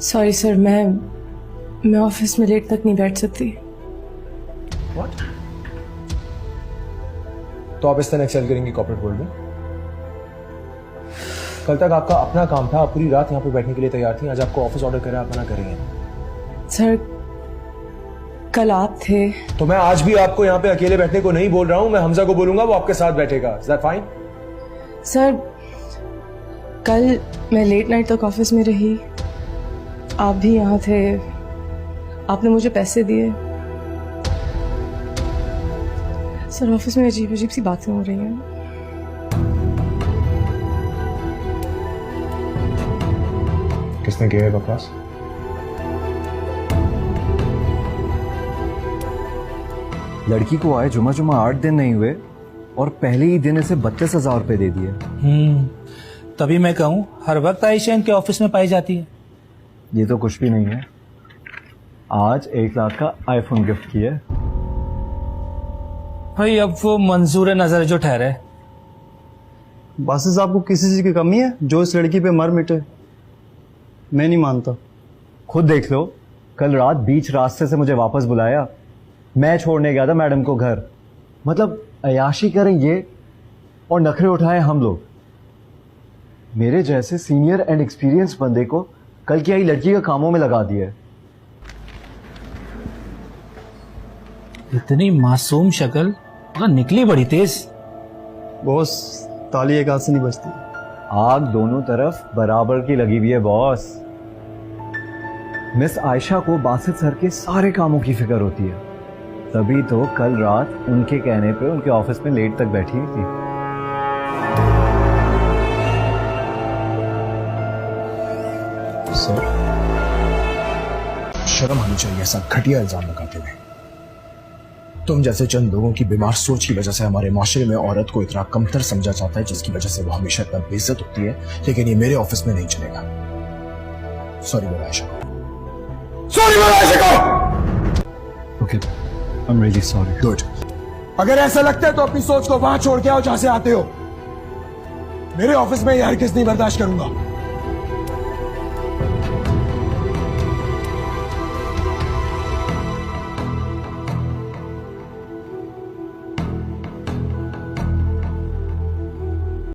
Sorry sir, मैं office में late तक नहीं बैठ सकती। What? तो आप इस तरह एक्सेल करेंगी कॉर्पोरेट वर्ल्ड में? कल तक आपका अपना काम था, आप पूरी रात यहाँ पे बैठने के लिए तैयार थी। आज आपको ऑफिस ऑर्डर करे, आप मना करेंगे। सर कल आप थे। तो मैं आज भी आपको यहाँ पे अकेले बैठने को नहीं बोल रहा हूँ, मैं हमजा को बोलूंगा, वो आपके साथ बैठेगा। Is that fine? सर कल मैं लेट नाइट तक ऑफिस में रही, आप भी यहाँ थे, आपने मुझे पैसे दिए। सर ऑफिस में अजीब अजीब सी बातें हो रही हैं। किसने किया है बकवास? लड़की को आए जुमा 8 दिन नहीं हुए और पहले ही दिन इसे 32,000 रुपए दे दिए। तभी मैं कहूँ हर वक्त आयशा इनके ऑफिस में पाई जाती है। ये तो कुछ भी नहीं है। आज 1 लाख का आईफोन गिफ्ट किया है। भाई अब वो मंजूर नजर जो ठहरे। बॉसेस आपको किसी चीज की कमी है जो इस लड़की पे मर मिटे? मैं नहीं मानता। खुद देख लो, कल रात बीच रास्ते से मुझे वापस बुलाया। मैं छोड़ने गया था मैडम को घर। मतलब अयाशी करें ये और नखरे उठाए हम लोग। मेरे जैसे सीनियर एंड एक्सपीरियंस बंदे को कल की आई लड़की का कामों में लगा दिया। इतनी मासूम शक्ल मगर निकली बड़ी तेज। बॉस ताली एक हाथ से नहीं बजती। आग दोनों तरफ बराबर की लगी हुई है बॉस। मिस आयशा को बासित सर के सारे कामों की फिक्र होती है, तभी तो कल रात उनके कहने पे उनके ऑफिस में लेट तक बैठी हुई थी। सर शर्म आनी चाहिए ऐसा घटिया इल्जाम लगाते हुए। तुम जैसे चंद लोगों की बीमार सोच की वजह से हमारे माशरे में औरत को इतना कमतर समझा जाता है, जिसकी वजह से वो हमेशा इतना बेइज्जत होती है। लेकिन ये मेरे ऑफिस में नहीं चलेगा। सॉरी बोला आयशा को। सॉरी बोला आयशा को। Okay, I am really sorry. Good. अगर ऐसा लगता है तो अपनी सोच को वहां छोड़ के आओ जहां से आते हो। मेरे ऑफिस में ये हरगिज़ नहीं बर्दाश्त करूंगा।